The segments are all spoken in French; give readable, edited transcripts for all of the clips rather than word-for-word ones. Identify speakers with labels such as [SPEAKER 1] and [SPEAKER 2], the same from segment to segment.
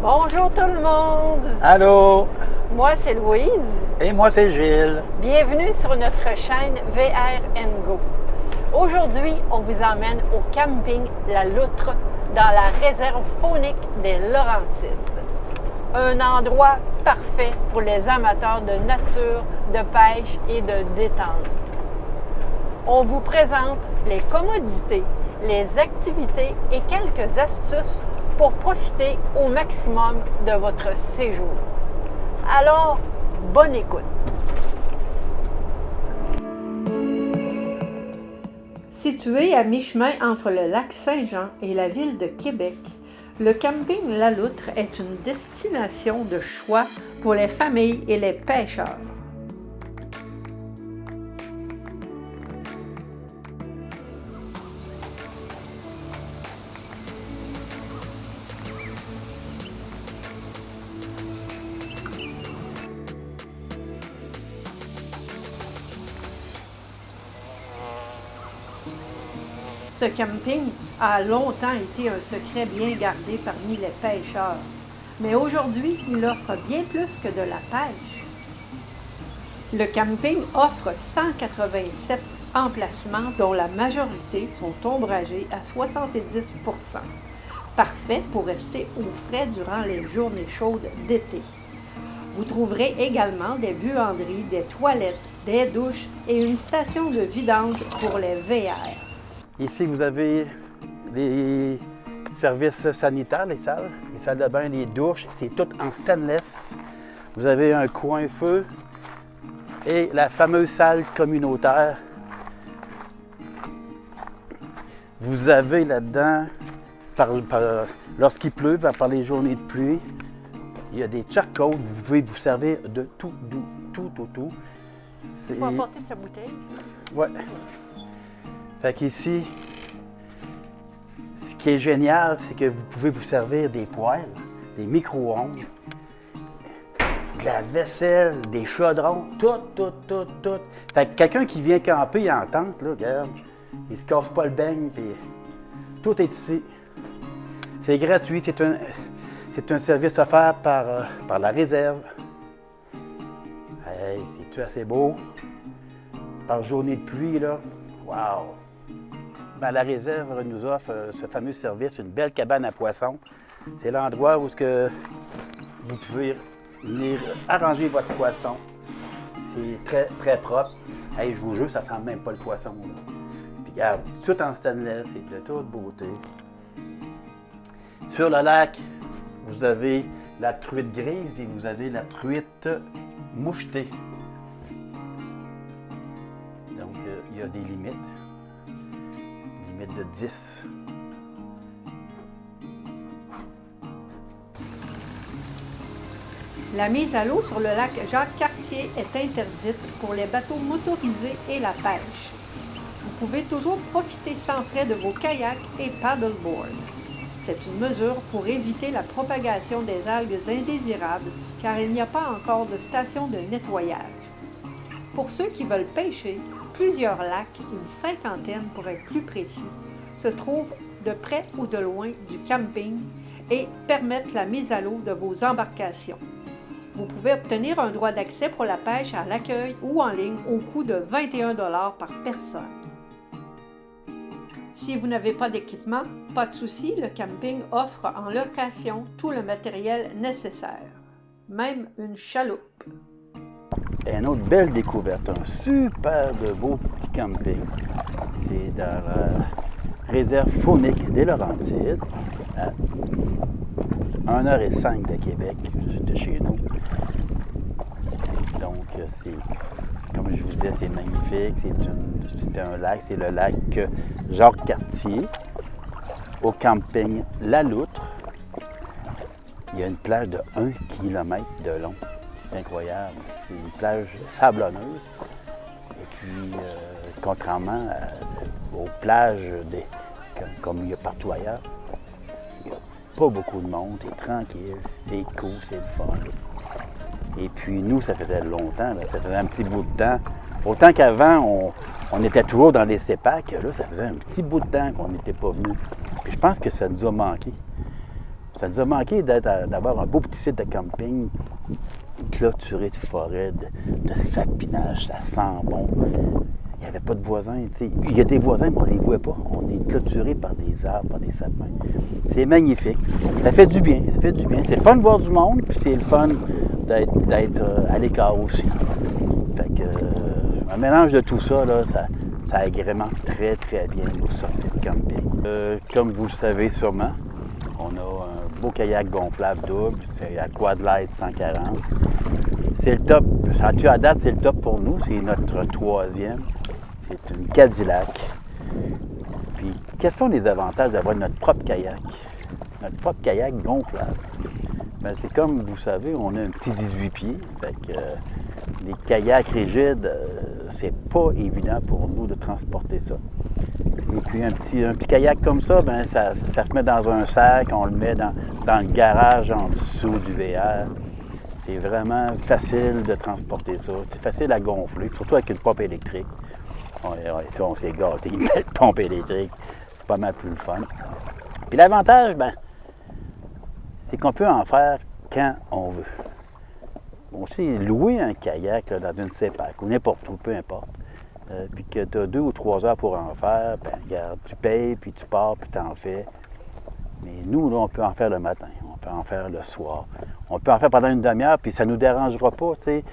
[SPEAKER 1] Bonjour tout le monde!
[SPEAKER 2] Allô?
[SPEAKER 1] Moi c'est Louise.
[SPEAKER 2] Et moi c'est Gilles.
[SPEAKER 1] Bienvenue sur notre chaîne VR & Go. Aujourd'hui, on vous emmène au camping La Loutre dans la réserve faunique des Laurentides. Un endroit parfait pour les amateurs de nature, de pêche et de détente. On vous présente les commodités, les activités et quelques astuces pour profiter au maximum de votre séjour. Alors, bonne écoute! Situé à mi-chemin entre le lac Saint-Jean et la ville de Québec, le camping La Loutre est une destination de choix pour les familles et les pêcheurs. Ce camping a longtemps été un secret bien gardé parmi les pêcheurs, mais aujourd'hui, il offre bien plus que de la pêche. Le camping offre 187 emplacements dont la majorité sont ombragés à 70 %, parfait pour rester au frais durant les journées chaudes d'été. Vous trouverez également des buanderies, des toilettes, des douches et une station de vidange pour les VR.
[SPEAKER 2] Ici, vous avez les services sanitaires, les salles de bain, les douches. C'est tout en stainless. Vous avez un coin-feu et la fameuse salle communautaire. Vous avez là-dedans, lorsqu'il pleut, par les journées de pluie, il y a des charcoals. Vous pouvez vous servir de tout.
[SPEAKER 1] Il faut apporter sa bouteille.
[SPEAKER 2] Ouais. Fait qu'ici, ce qui est génial, c'est que vous pouvez vous servir des poêles, des micro-ondes, de la vaisselle, des chaudrons, tout. Fait que quelqu'un qui vient camper en tente, là, regarde, il se casse pas le beigne, puis tout est ici. C'est gratuit, c'est un service offert par la réserve. Hey, c'est-tu assez beau? Par journée de pluie, là, wow! Ben, la réserve nous offre ce fameux service, une belle cabane à poissons. C'est l'endroit où vous pouvez venir arranger votre poisson. C'est très propre. Hey, je vous jure, ça sent même pas le poisson. Là. Puis regarde, tout en stainless, c'est de toute beauté. Sur le lac, vous avez la truite grise et vous avez la truite mouchetée. Donc, il y a des limites. De 10.
[SPEAKER 1] La mise à l'eau sur le lac Jacques-Cartier est interdite pour les bateaux motorisés et la pêche. Vous pouvez toujours profiter sans frais de vos kayaks et paddleboards. C'est une mesure pour éviter la propagation des algues indésirables car il n'y a pas encore de station de nettoyage. Pour ceux qui veulent pêcher, plusieurs lacs, une cinquantaine pour être plus précis, se trouvent de près ou de loin du camping et permettent la mise à l'eau de vos embarcations. Vous pouvez obtenir un droit d'accès pour la pêche à l'accueil ou en ligne au coût de 21 $ par personne. Si vous n'avez pas d'équipement, pas de souci, le camping offre en location tout le matériel nécessaire, même une chaloupe.
[SPEAKER 2] Et une autre belle découverte, un super de beau petit camping. C'est dans la réserve faunique des Laurentides, à 1h05 de Québec, de chez nous. Donc, comme je vous disais, c'est magnifique. C'est un lac, c'est le lac Jacques-Cartier, au camping La Loutre. Il y a une plage de 1 km de long. C'est incroyable. C'est une plage sablonneuse. Et puis, contrairement aux plages comme il y a partout ailleurs, il n'y a pas beaucoup de monde, c'est tranquille, c'est cool, c'est le fun. Et puis nous, ça faisait longtemps, là, ça faisait un petit bout de temps. Autant qu'avant, on était toujours dans les CEPAC, là, ça faisait un petit bout de temps qu'on n'était pas venu. Puis je pense que ça nous a manqué. Ça nous a manqué d'avoir un beau petit site de camping clôturé de forêt, de sapinage, ça sent bon. Il n'y avait pas de voisins. T'sais. Il y a des voisins, mais on ne les voit pas. On est clôturé par des arbres, par des sapins. C'est magnifique. Ça fait du bien, ça fait du bien. C'est le fun de voir du monde, puis c'est le fun d'être à l'écart aussi. Fait que, un mélange de tout ça, là, ça agrémente très, très bien nos sorties de camping. Comme vous le savez sûrement, on a un beau kayak gonflable double, c'est à Quadlight 140. C'est le top, à date, c'est le top pour nous, c'est notre troisième. C'est une Cadillac. Puis, quels sont les avantages d'avoir notre propre kayak? Notre propre kayak gonflable. Bien, c'est comme vous savez, on a un petit 18 pieds. Fait que, les kayaks rigides, c'est pas évident pour nous de transporter ça. Et puis un petit kayak comme ça, bien, ça se met dans un sac, on le met dans le garage en dessous du VR. C'est vraiment facile de transporter ça. C'est facile à gonfler, surtout avec une pompe électrique. Ça, on s'est gâté, une belle pompe électrique. C'est pas mal plus le fun. Puis l'avantage, bien, c'est qu'on peut en faire quand on veut. Aussi, louer un kayak là, dans une CEPAC ou n'importe où, peu importe, puis que tu as 2 ou 3 heures pour en faire, bien, regarde, tu payes, puis tu pars, puis tu en fais. Mais nous, là, on peut en faire le matin, on peut en faire le soir, on peut en faire pendant une demi-heure, puis ça ne nous dérangera pas, tu sais.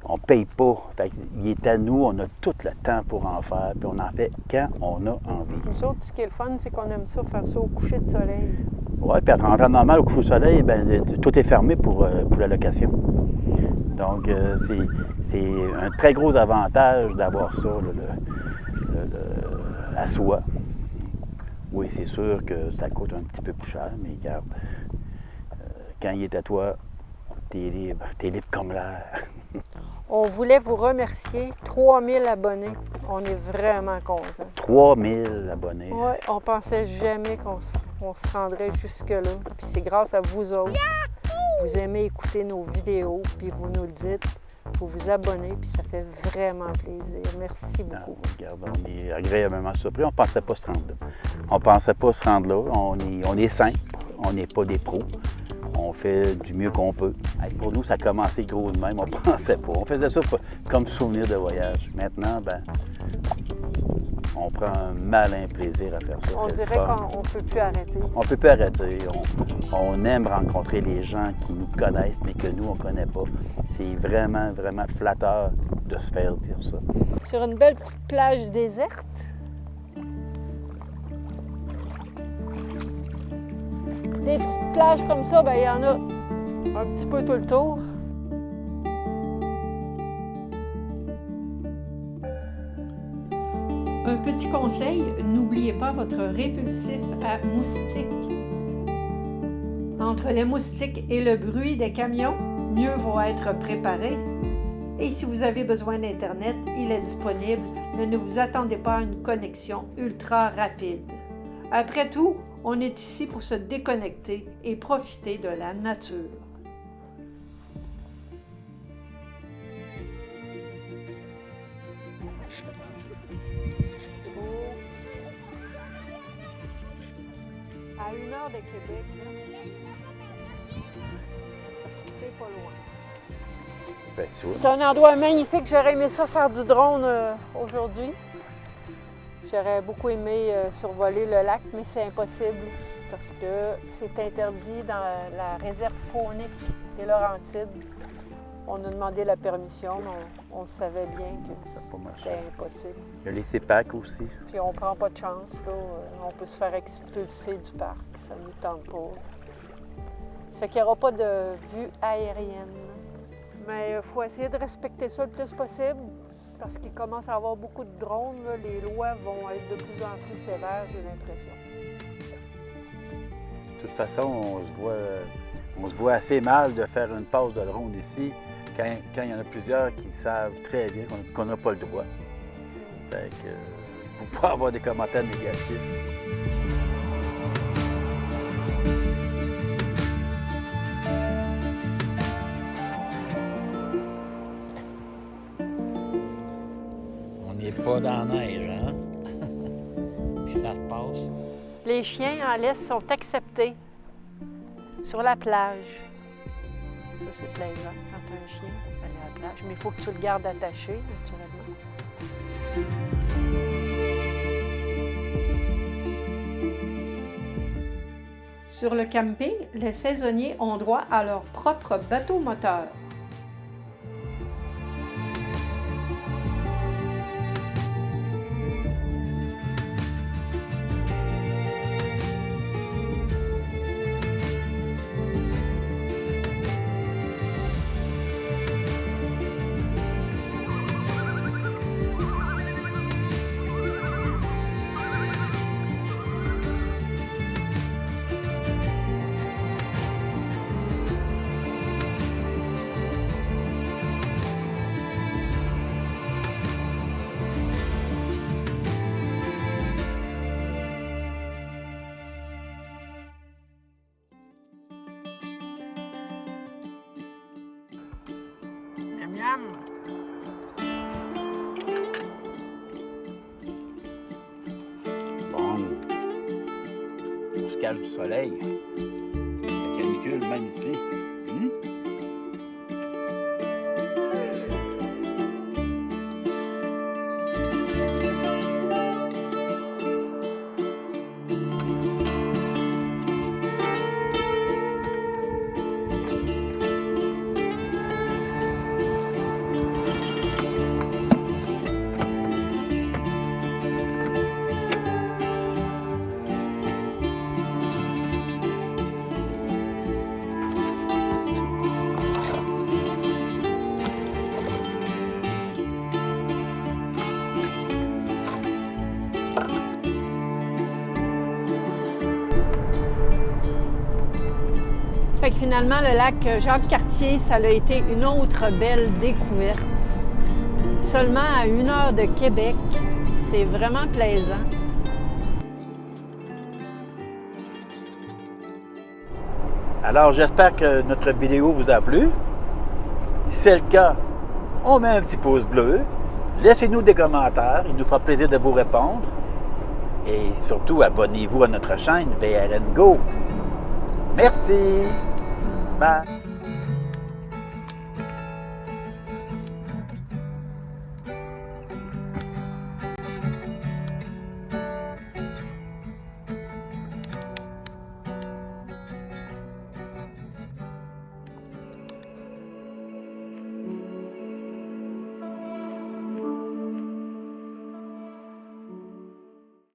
[SPEAKER 2] On ne paye pas. Fait qu'il est à nous, on a tout le temps pour en faire, puis on en fait quand on a envie.
[SPEAKER 1] Nous autres, ce qui est le fun, c'est qu'on aime ça, faire ça au coucher de soleil.
[SPEAKER 2] Oui, puis en temps normal, au coucher de soleil, bien, tout est fermé pour la location. Donc, c'est un très gros avantage d'avoir ça à soi. Oui, c'est sûr que ça coûte un petit peu plus cher, mais regarde, quand il est à toi, t'es libre comme l'air.
[SPEAKER 1] On voulait vous remercier. 3000 abonnés. On est vraiment contents.
[SPEAKER 2] 3000 abonnés.
[SPEAKER 1] Oui, on pensait jamais qu'on se rendrait jusque-là. Puis c'est grâce à vous autres. Vous aimez écouter nos vidéos, puis vous nous le dites. Vous vous abonnez, puis ça fait vraiment plaisir. Merci beaucoup.
[SPEAKER 2] Regarde, on est agréablement surpris. On ne pensait pas se rendre là. On ne pensait pas se rendre là. On est simple. On n'est pas des pros. On fait du mieux qu'on peut. Hey, pour nous, ça a commencé gros de même. On ne pensait pas. On faisait ça comme souvenir de voyage. Maintenant, ben, on prend un malin plaisir à faire ça.
[SPEAKER 1] On dirait qu'on ne peut plus arrêter.
[SPEAKER 2] On ne peut plus arrêter. On aime rencontrer les gens qui nous connaissent, mais que nous, on ne connaît pas. C'est vraiment, vraiment flatteur de se faire dire ça.
[SPEAKER 1] Sur une belle petite plage déserte. Des petites plages comme ça, bien, il y en a un petit peu tout le tour. Un petit conseil, n'oubliez pas votre répulsif à moustiques. Entre les moustiques et le bruit des camions, mieux vaut être préparé. Et si vous avez besoin d'Internet, il est disponible, mais ne vous attendez pas à une connexion ultra rapide. Après tout, on est ici pour se déconnecter et profiter de la nature. À 1 heure de Québec, c'est pas loin.
[SPEAKER 2] Ben,
[SPEAKER 1] c'est un endroit magnifique. J'aurais aimé ça faire du drone aujourd'hui. J'aurais beaucoup aimé survoler le lac, mais c'est impossible parce que c'est interdit dans la réserve faunique des Laurentides. On a demandé la permission, mais on savait bien que c'était impossible.
[SPEAKER 2] Il y a les CEPAC aussi.
[SPEAKER 1] Puis on prend pas de chance, là. On peut se faire expulser du parc, ça ne nous tente pas. Ça fait qu'il n'y aura pas de vue aérienne. Mais il faut essayer de respecter ça le plus possible. Parce qu'il commence à avoir beaucoup de drones, là, les lois vont être de plus en plus sévères, j'ai l'impression.
[SPEAKER 2] De toute façon, on se voit assez mal de faire une passe de drone ici quand il y en a plusieurs qui savent très bien qu'on n'a pas le droit. Fait que, il ne faut pas avoir des commentaires négatifs. Pas dans la neige, hein? Puis ça se passe.
[SPEAKER 1] Les chiens en laisse sont acceptés. sur la plage. Ça, c'est plaisant quand tu as un chien, aller à la plage. Mais il faut que tu le gardes attaché, naturellement. Sur le camping, les saisonniers ont droit à leur propre bateau moteur. Miam!
[SPEAKER 2] Bon, on se cache du soleil. La canicule, même ici.
[SPEAKER 1] Fait que finalement, le lac Jacques-Cartier, ça a été une autre belle découverte. Seulement à 1 heure de Québec, c'est vraiment plaisant.
[SPEAKER 2] Alors, j'espère que notre vidéo vous a plu. Si c'est le cas, on met un petit pouce bleu. Laissez-nous des commentaires, il nous fera plaisir de vous répondre. Et surtout, abonnez-vous à notre chaîne VRN Go. Merci. Bye.